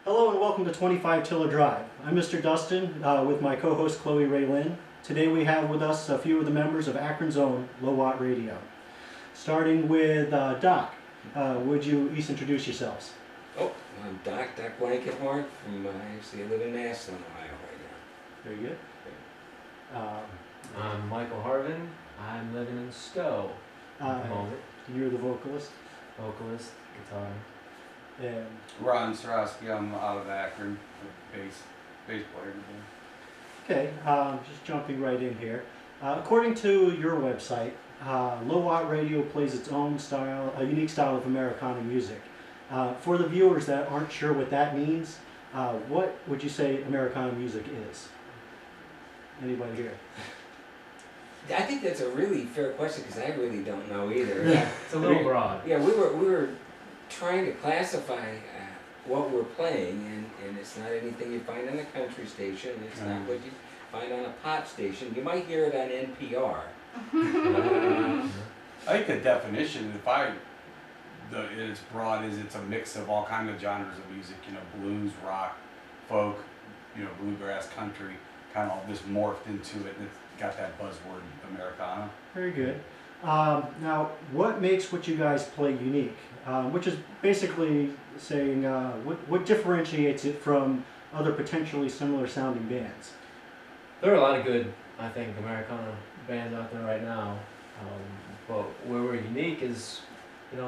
Hello and welcome to 25 Tiller Drive. I'm Mr. Dustin with my co-host Chloe Ray Lynn. Today we have with us a few of the members of Akron's own Low Watt Radio. Starting with Doc, would you each introduce yourselves? Oh, I'm Doc Blankenhorn from, actually I live in Massillon, Ohio right now. Very good. I'm Michael Harvin. I'm living in Stowe at the moment. You're the vocalist. Vocalist, guitar. And Ron Sorosky, I'm out of Akron, bass player. okay, just jumping right in here. According to your website, Low Watt Radio plays its own style, a unique style of Americana music. For the viewers that aren't sure what that means, what would you say Americana music is? Anybody here? I think that's a really fair question because I really don't know either. It's a little broad. Yeah, we were trying to classify what we're playing, and it's not anything you find on a country station. It's not what you find on a pop station. You might hear it on NPR. I think the definition, it's broad, is it's a mix of all kinds of genres of music. You know, blues, rock, folk, bluegrass, country, kind of all just morphed into it. And it's got that buzzword Americana. Very good. Now, what makes what you guys play unique? Which is basically saying what differentiates it from other potentially similar sounding bands? There are a lot of good, I think, Americana bands out there right now. But where we're unique is,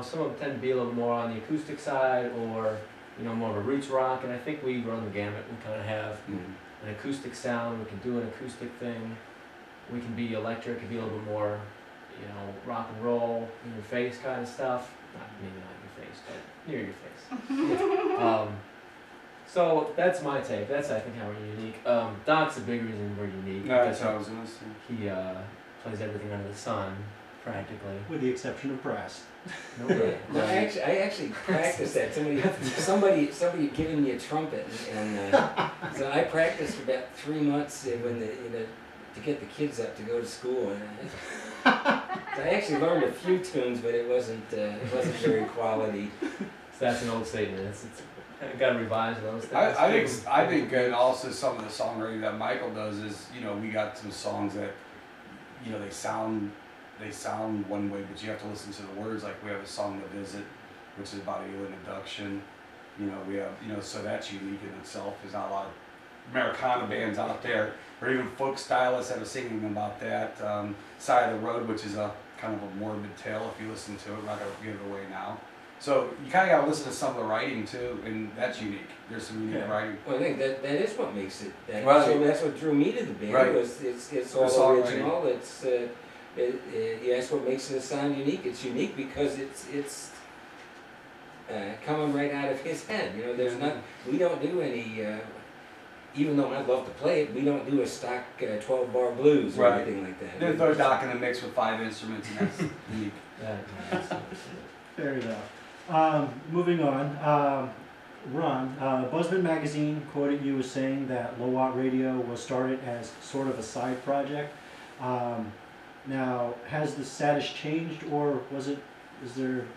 some of them tend to be a little more on the acoustic side or, more of a roots rock. And I think we run the gamut. We kind of have an acoustic sound. We can do an acoustic thing. We can be electric. It can be a little bit more, rock and roll, in your face kind of stuff. Maybe not your face, but near your face. So that's my take. That's, I think, how we're unique. Doc's a big reason we're unique. That's what I was going to say. He plays everything under the sun, practically. With the exception of brass. No way. No, I actually practiced that. Somebody giving me a trumpet, and so I practiced for about 3 months to get the kids up to go to school. And I actually learned a few tunes, but it wasn't very quality. So that's an old statement. It's got to revise those things. I think and also some of the songwriting that Michael does is, we got some songs that, they sound one way, but you have to listen to the words. Like we have a song, The Visit, which is about alien abduction. We have, so that's unique in itself. There's not a lot of Americana bands out there, or even folk stylists that are singing about that. Side of the Road, which is a kind of a morbid tale if you listen to it. I'm not going to give it away now. So you kind of got to listen to some of the writing too, and that's unique. There's some unique writing. Well, I think that is what makes it. Right. That's what drew me to the band. Right. Was it's all original. That's what makes it sound unique. It's unique because it's coming right out of his head. We don't do any. Even though I'd love to play it, we don't do a stock 12-bar blues or anything like that. They throw Doc in the mix with 5 instruments, and that's unique. Fair enough. Moving on, Ron, Buzzman Magazine quoted you as saying that Low Watt Radio was started as sort of a side project. Now, has the status changed, or was it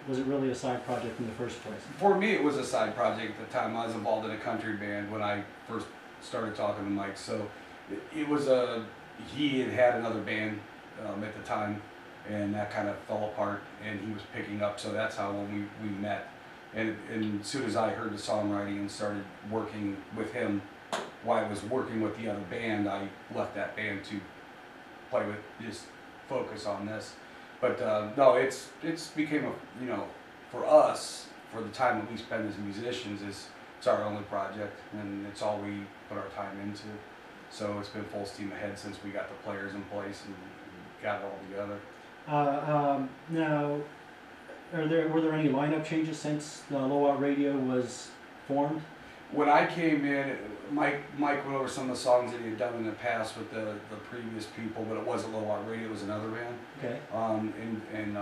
really a side project in the first place? For me, it was a side project at the time. I was involved in a country band when I first started talking to Mike. So it was he had another band at the time, and that kind of fell apart, and he was picking up. So that's how when we met. And as soon as I heard the songwriting and started working with him, while I was working with the other band, I left that band to play with, just focus on this. But no, it's became for us, for the time that we spend as musicians, it's our only project, and it's all we put our time into. So it's been full steam ahead since we got the players in place and got it all together. Now, were there any lineup changes since Low Watt Radio was formed? When I came in, Mike went over some of the songs that he had done in the past with the previous people, but it wasn't Low Watt Radio, it was another band. Okay. And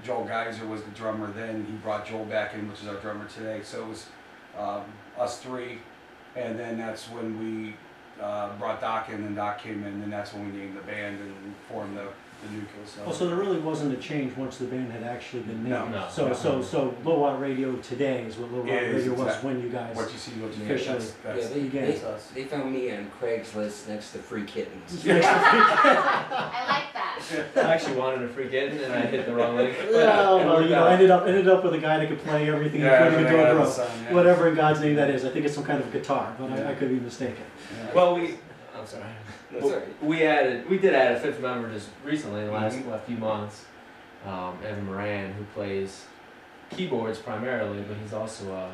Joel Geiser was the drummer then. He brought Joel back in, which is our drummer today. So it was us three, and then that's when we brought Doc in, and Doc came in, and that's when we named the band and formed the nucleus. Oh, so there really wasn't a change once the band had actually been made? No. So Low Watt Radio today is what Low Watt Yeah, it is Radio was exactly. when you guys What you see, what you Yeah, get, officially. that's began. that's us. They found me on Craigslist next to Free Kittens. I like that. I actually wanted a free kitten and I hit the wrong link. Well, you know, I ended up with a guy that could play everything, including a they got the dobro. sun, yeah. Whatever in God's name that is. I think it's some kind of guitar, but Yeah. I could be mistaken. Yeah. Well, I'm sorry. That's Well, all right. we did add a fifth member just recently in the last Mhm. few months. Evan Moran, who plays keyboards primarily, but he's also a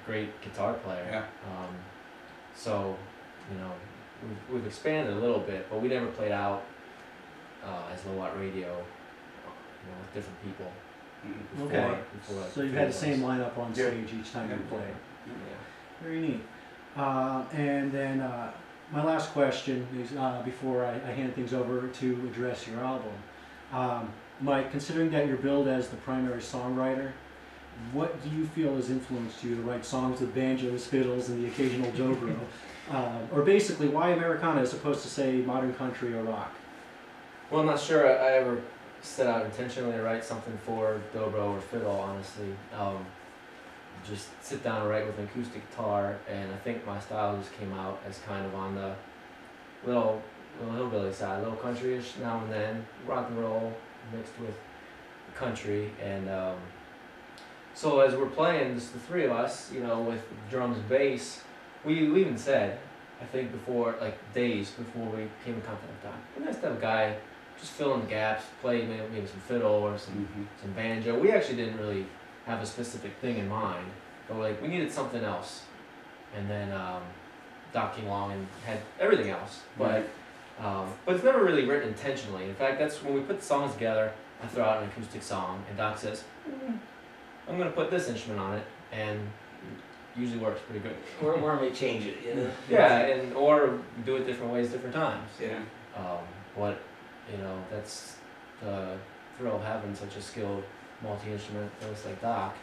great guitar player. Yeah. So, you know, we've expanded a little bit, but we never played out as Low Watt Radio, you know, with different people. Mhm. Before, Okay. before So you had the same lineup on stage each time you Yeah. played. Yeah. Very neat. And then my last question is before I hand things over to address your album. Mike, considering that you're billed as the primary songwriter, what do you feel has influenced you to write songs with banjos, fiddles, and the occasional dobro? Or basically, why Americana as opposed to, say, modern country or rock? Well, I'm not sure I ever set out intentionally to write something for dobro or fiddle, honestly. Just sit down and write with an acoustic guitar, and I think my style just came out as kind of on the little hillbilly side, a little countryish now and then, rock and roll mixed with country, and so as we're playing, just the three of us, you know, with drums and bass, we even said, I think before, like days before we came in contact with Doc, it'd be nice to have a guy just fill in the gaps, play maybe some fiddle or some banjo. We actually didn't really have a specific thing in mind, but like we needed something else, and then Doc came along and had everything else, but it's never really written intentionally. In fact, that's when we put the songs together. I throw out an acoustic song, and Doc says, "I'm gonna put this instrument on it," and usually works pretty good. Or may change it, you know? Yeah, or do it different ways, different times. Yeah. But you know, that's the thrill of having such a skilled multi-instrumentalist like Doc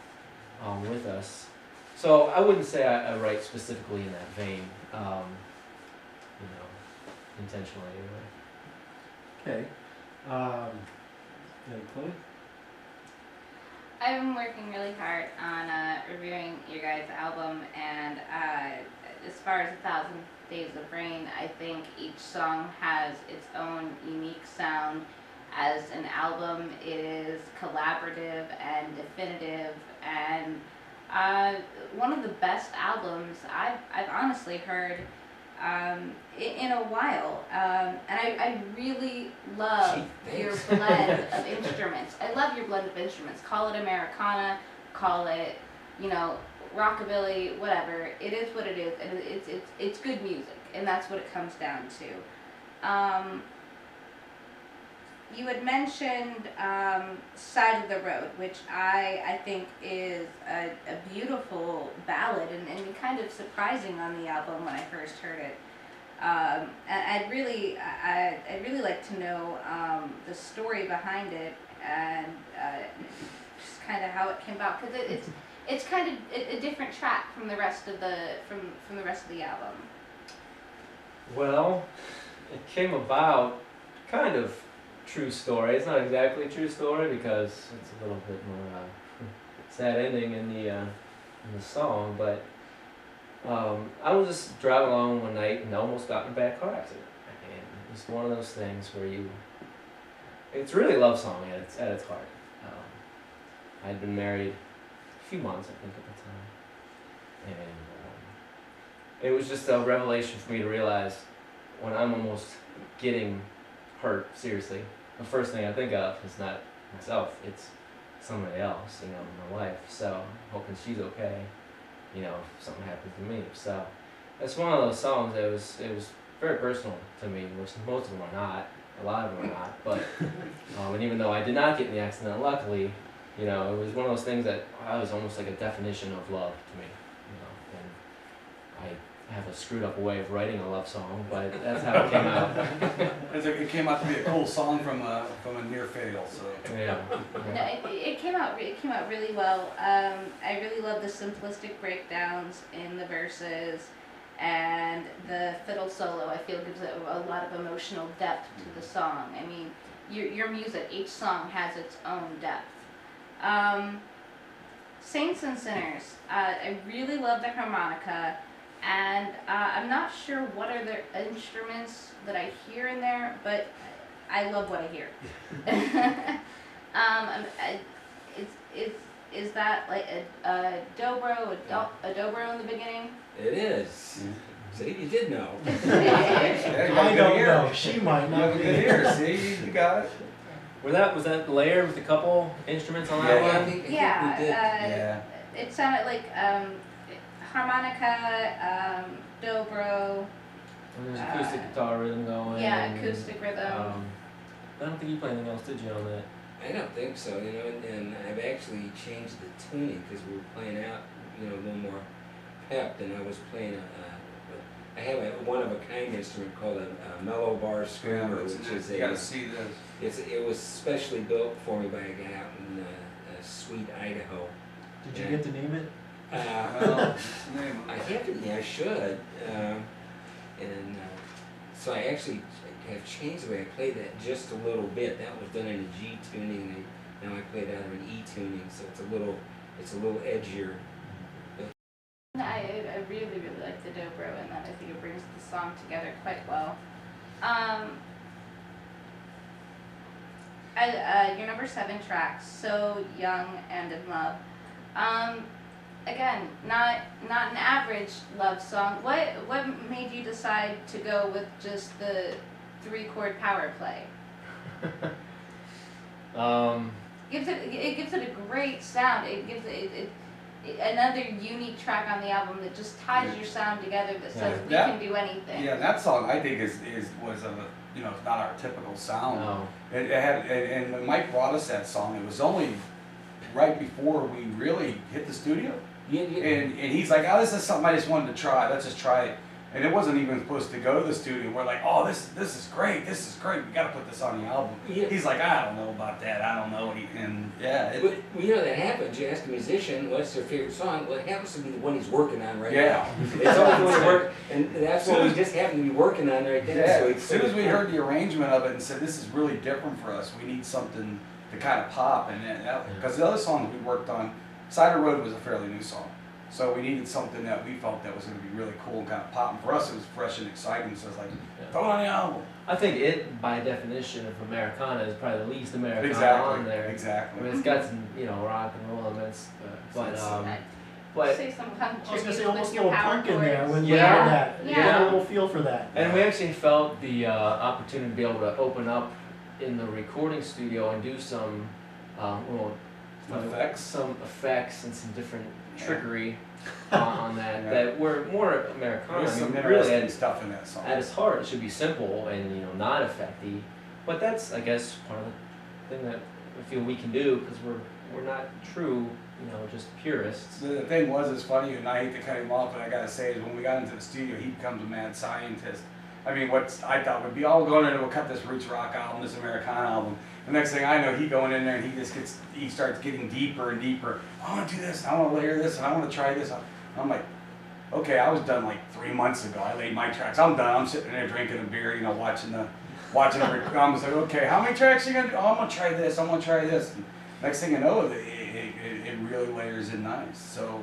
with us. So I wouldn't say I write specifically in that vein, you know, intentionally anyway. Okay. Chloe? I've been working really hard on reviewing your guys' album, and as far as 1,000 Days of Rain, I think each song has its own unique sound. As an album, it is collaborative and definitive, and one of the best albums I've honestly heard in a while. And I really love your blend of instruments. I love your blend of instruments. Call it Americana, call it, you know, rockabilly, whatever. It is what it is, and it's good music, and that's what it comes down to. You had mentioned Side of the Road, which I think is a beautiful ballad and kind of surprising on the album when I first heard it. And I'd really like to know the story behind it and just kind of how it came about, because it's kind of a different track from the rest of the from the rest of the album. Well, it came about kind of true story. It's not exactly a true story because it's a little bit more sad ending in the song. But I was just driving along one night and almost got in a bad car accident. And it's one of those things where it's really a love song at its heart. I'd been married a few months, I think, at the time, and it was just a revelation for me to realize when I'm almost getting hurt seriously, the first thing I think of is not myself, it's somebody else, you know, my wife. So hoping she's okay, you know, if something happens to me. So it's one of those songs that was very personal to me, which most of them are not. A lot of them are not. But and even though I did not get in the accident, luckily, you know, it was one of those things that was almost like a definition of love to me, you know. And I have a screwed up way of writing a love song, but that's how it came out. It came out to be a cool song from a near fatal. So Yeah. No, it came out really well. I really love the simplistic breakdowns in the verses, and the fiddle solo I feel gives it a lot of emotional depth to the song. I mean, your music, each song has its own depth. Saints and Sinners. I really love the harmonica, and I'm not sure what are the instruments that I hear in there, but I love what I hear. Is that like a dobro, a dobro in the beginning? It is. See, you did know. Yeah, you got a I good don't ear. know. She might You have not a be. good ear. See, you got it. Was that layered with a couple instruments on that Yeah, I one? think Yeah, we did. Yeah. it sounded like harmonica, dobro, And there's acoustic guitar rhythm going. yeah, and, acoustic rhythm. I don't think you played anything else, did you, on that? I don't think so, and I've actually changed the tuning because we were playing out, a little more pepped, and I was playing I have a one-of-a-kind instrument called a mellow bar screamer, which is you gotta see this. it was specially built for me by a guy out in Sweet Idaho. Did you get to name it? Well, what's the name of I it? haven't, I should, so I actually have changed the way I play that just a little bit. That was done in a G tuning, and now I play it out of an E tuning, so it's a little edgier. I really, really like the dobro, and that I think it brings the song together quite well. Your number 7 track, So Young and in Love. Again, not an average love song. What made you decide to go with just the 3-chord power play? It gives it a great sound. It gives it another unique track on the album that just ties your sound together, that says we can do anything. Yeah, that song I think was it's not our typical sound. No. It had, and when Mike brought us that song, it was only right before we really hit the studio. And he's like, oh, this is something I just wanted to try. Let's just try it. And it wasn't even supposed to go to the studio. We're like, oh, this is great. This is great. We got to put this on the album. Yeah. He's like, I don't know about that. I don't know. And yeah, But that happens. You ask a musician what's their favorite song. Well, it happens to be the one he's working on right yeah. now. It's always the one he's working, and that's what we just happen to be working on right there. Yeah, So as soon as we heard the arrangement of it and said, this is really different for us, we need something to kind of pop. And because the other songs we worked on, Cider Road was a fairly new song. So we needed something that we felt that was going to be really cool and kind of pop. And for us, it was fresh and exciting. So it's like, throw it on the album. I think it, by definition of Americana, is probably the least Americana on there. I Exactly. mean, it's got some, rock and roll elements, but Say some kind of I was gonna say tribute almost with a your little power punk in there chords. when Yeah. you heard that. You Yeah. get a little feel for that. and we actually felt the opportunity to be able to open up in the recording studio and do some, some effects and some different trickery on that Yeah. that were more Americana. There's I some mean, really, interesting at, stuff in that song. at its heart, it should be simple and not effecty. But that's, I guess, part of the thing that I feel we can do because we're not true, just purists. The thing was, it's funny, and I hate to cut him off, but I gotta say is when we got into the studio, he becomes a mad scientist. I mean, what I thought would be, oh, we're going in and we'll cut this roots rock album, this Americana album. The next thing I know, he going in there and he starts getting deeper and deeper. I want to do this, and I want to layer this, and I want to try this. I'm like, okay, I was done like 3 months ago. I laid my tracks. I'm done. I'm sitting there drinking a beer, watching the. I was like, okay, how many tracks are you gonna do? Oh, I'm gonna try this. I'm gonna try this. And next thing you know, it really layers in nice. So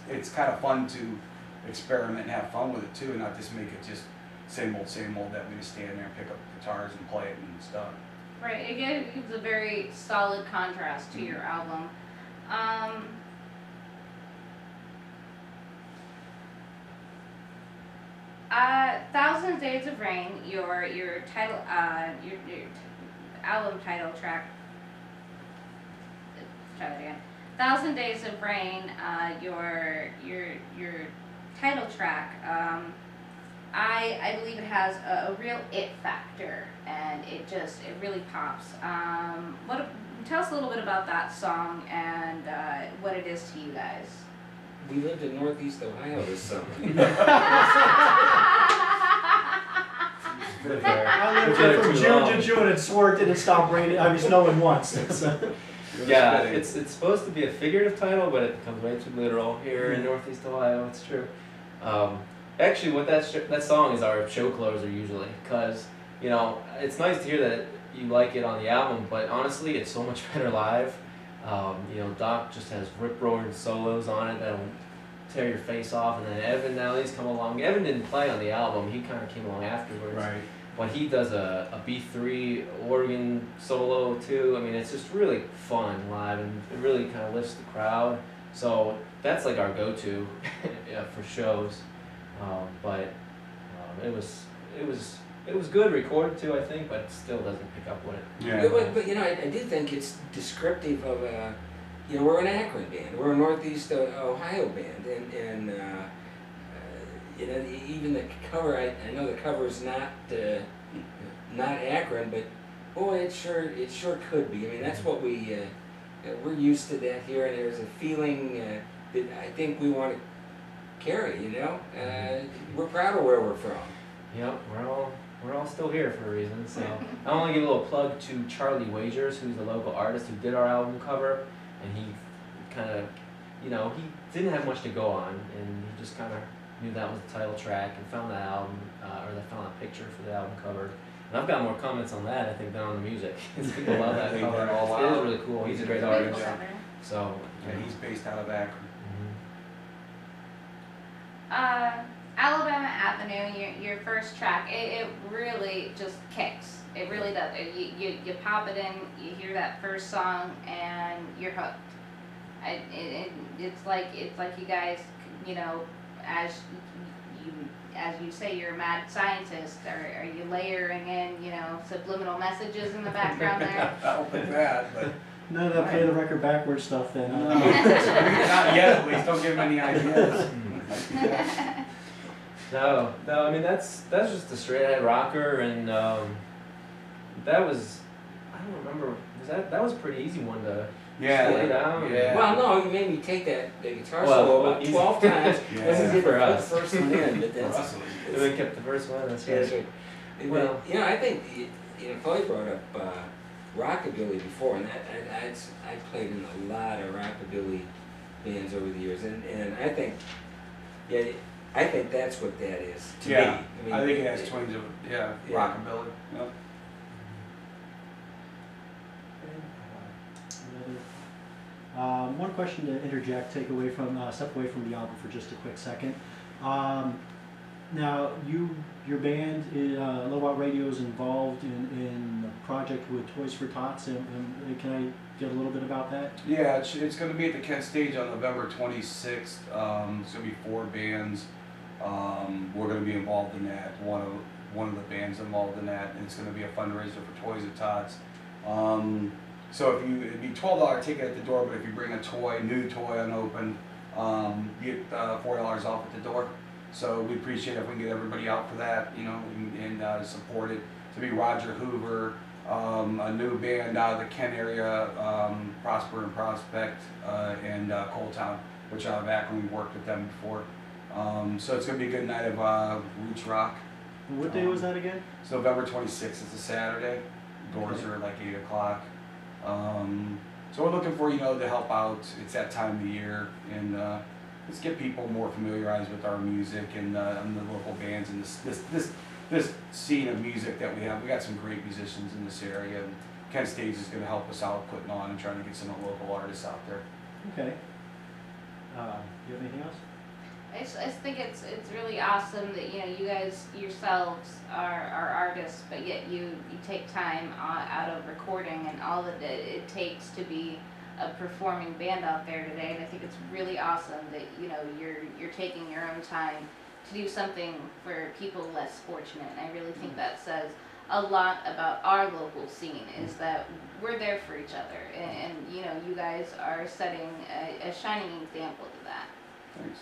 it's kind of fun to experiment and have fun with it too, and not just make it just same old that we just stand there and pick up guitars and play it and it's done. Right, it gives a very solid contrast to your album. Thousand Days of Rain, your title, your album title track. Let's try that again. Thousand Days of Rain, your title track. I believe it has a real it factor, and it really pops. Tell us a little bit about that song and what it is to you guys. We lived in Northeast Ohio this summer. I lived here from June to June. It's worked and it stopped raining. I was snowing once. Yeah, it's supposed to be a figurative title, but it becomes way too literal here in Northeast Ohio. It's true. Actually, what that song is our show closer usually, because it's nice to hear that you like it on the album, but honestly, it's so much better live. You know, Doc just has rip-roaring solos on it that'll tear your face off, and then Evan now he's come along. Evan didn't play on the album; he kind of came along afterwards. Right. But he does a B3 organ solo too. I mean, it's just really fun live, and it really kind of lifts the crowd. So that's like our go-to yeah, for shows. But it was good recorded too, I think, but it still doesn't pick up what it. Yeah. But you know, I do think it's descriptive of you know, we're an Akron band, we're a Northeast Ohio band, and you know, even the cover, I know the cover's not Akron, but boy, it sure could be. I mean, that's what we're used to that here, and there's a feeling that I think we want to carry. You know, we're proud of where we're from. Yep, we're all still here for a reason. So I want to give a little plug to Charlie Wagers, who's the local artist who did our album cover, and he kind of, you know, he didn't have much to go on, and he just kind of knew that was the title track and found that album, or they found a picture for the album cover. And I've got more comments on that, I think, than on the music. People love that They cover. did all It is out. really cool. He's a great Beautiful artist. cover. So, Yeah, he's based out of Akron. Alabama Avenue, your first track, it really just kicks. It really does. You pop it in, you hear that first song, and you're hooked. It's like you guys, you know, as you say, you're a mad scientist. Are you layering in, you know, subliminal messages in the background there? I don't think that, but None of that play the record backward stuff then. not yet. At least don't give him any ideas. No, I mean that's just a straight ahead rocker, and that was, I don't remember, that was a pretty easy one to lay down. Yeah. Well, no, you made me take the guitar Well, solo about easy. 12 times. Yeah. Wasn't good For to put us. the first one in, but For that's. us, at least. We kept the first one. That's That's right. right. Well- Well, you know, I think you know, Chloe brought up rockabilly before, and I played in a lot of rockabilly bands over the years, and I think, yeah, I think that's what that is to Yeah, me. I think it has twinge of Yeah. rockabilly. Yep. One question to interject, step away from the album for just a quick second. Now, your band, Low Watt Radio, is involved in a project with Toys for Tots, and can I get a little bit about that? Yeah, it's going to be at the Kent Stage on November 26th. It's going to be 4 bands. We're going to be involved in that. One of the bands involved in that, and it's going to be a fundraiser for Toys for Tots. So it'd be $12 ticket at the door, but if you bring a new toy unopened, you get $4 off at the door. So we appreciate if we can get everybody out for that, you know, and support it. To be Roger Hoover, a new band out of the Kent area, Prosper and Prospect, and Coletown, which out of Akron, we've worked with them before. So it's going to be a good night of roots rock. What day was that again? It's November 26th, it's a Saturday. Doors Okay. are like 8 o'clock. So we're looking for, you know, to help out. It's that time of the year, and let's get people more familiarized with our music and the local bands and this scene of music that we have. We got some great musicians in this area, and Kent Stage is going to help us out putting on and trying to get some local artists out there. Okay. Do you have anything else? I just think it's really awesome that, you know, you guys yourselves are artists, but yet you take time out of recording and all that it takes to be a performing band out there today. And I think it's really awesome that, you know, you're taking your own time to do something for people less fortunate. And I really think that says a lot about our local scene, is that we're there for each other, and you know, you guys are setting a shining example to that. Thanks.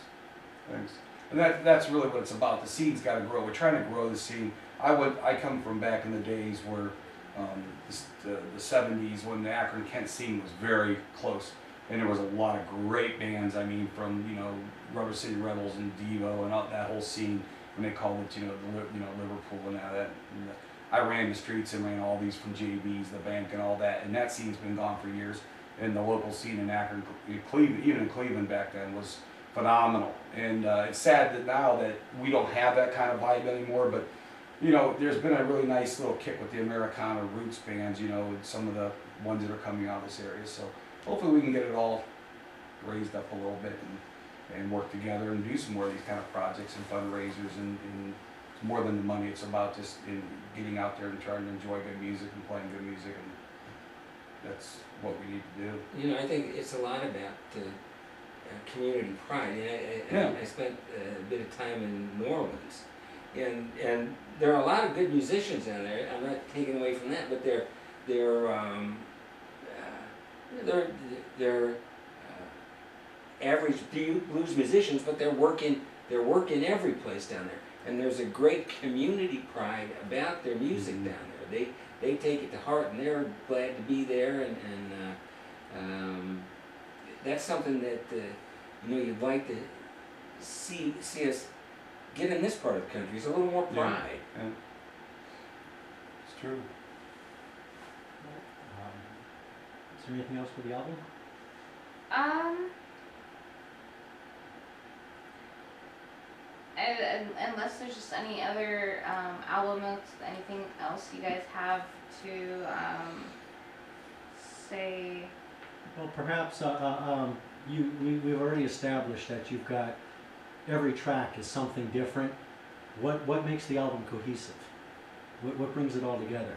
And that's really what it's about. The scene's got to grow. We're trying to grow the scene. I come from back in the days where the 70s, when the Akron Kent scene was very close, and there was a lot of great bands. I mean, from, you know, Rubber City Rebels and Devo and all that whole scene, when they called it, you know, Liverpool and all that. And I ran the streets and ran all these from JB's, the bank, and all that. And that scene's been gone for years. And the local scene in Akron, Cleveland, even in Cleveland back then, was phenomenal. And it's sad that now that we don't have that kind of vibe anymore, but you know, there's been a really nice little kick with the Americana roots bands, you know, and some of the ones that are coming out of this area. So hopefully we can get it all raised up a little bit and work together and do some more of these kind of projects and fundraisers and it's more than the money. It's about just in getting out there and trying to enjoy good music and playing good music, and that's what we need to do. You know, I think it's a lot about community pride. I spent a bit of time in New Orleans, and there are a lot of good musicians down there. I'm not taking away from that, but they're average blues musicians, but they're working every place down there. And there's a great community pride about their music down there. They take it to heart, and they're glad to be there, and that's something that you know, you'd like to see us get in this part of the country. It's a little more pride. Yeah. It's true. Is there anything else for the album? Unless there's just any other album notes, anything else you guys have to say? Well, perhaps we've already established that you've got every track is something different. What makes the album cohesive? What brings it all together?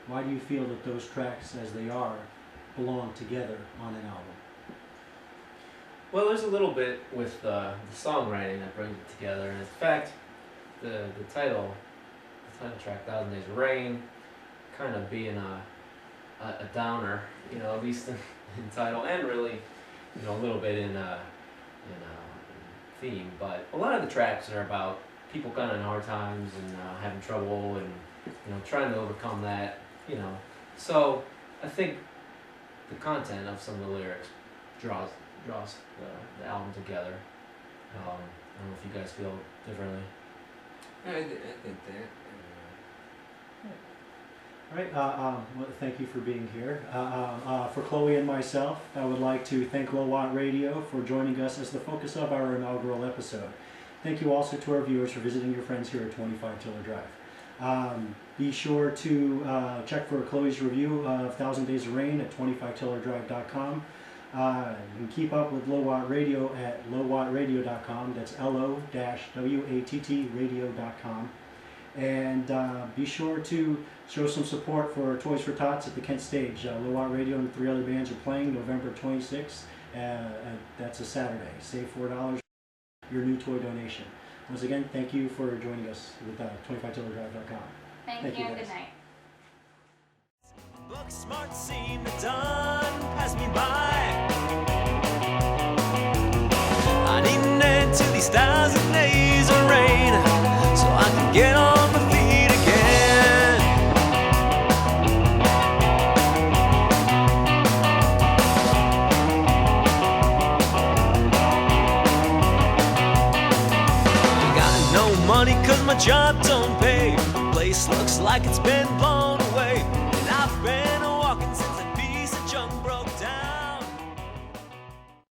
Why do you feel that those tracks, as they are, belong together on an album? Well, there's a little bit with the songwriting that brings it together, and in fact, the title track, "1,000 Days of Rain," kind of being a downer, you know, at least in title, and really, you know, a little bit in theme. But a lot of the tracks are about people kind of in hard times and having trouble, and you know, trying to overcome that, you know. So I think the content of some of the lyrics draws the album together. I don't know if you guys feel differently. I think that. All right, well, thank you for being here. For Chloe and myself, I would like to thank Low Watt Radio for joining us as the focus of our inaugural episode. Thank you also to our viewers for visiting your friends here at 25 Tiller Drive. Be sure to check for Chloe's review of 1,000 Days of Rain at 25tillerdrive.com. You can keep up with Low Watt Radio at lowwattradio.com. That's LO-WATT radio.com. And be sure to show some support for Toys for Tots at the Kent Stage. Low Watt Radio and 3 other bands are playing November 26th. That's a Saturday. Save $4 your new toy donation. Once again, thank you for joining us with 25tillerdrive.com. Thank you and guys. good night. Book smart seem to done pass me by. I need an end to these 1,000 days of rain, so I can get on my feet again. Got no money 'cause my job don't pay. Place looks like it's been blown away, and I've been away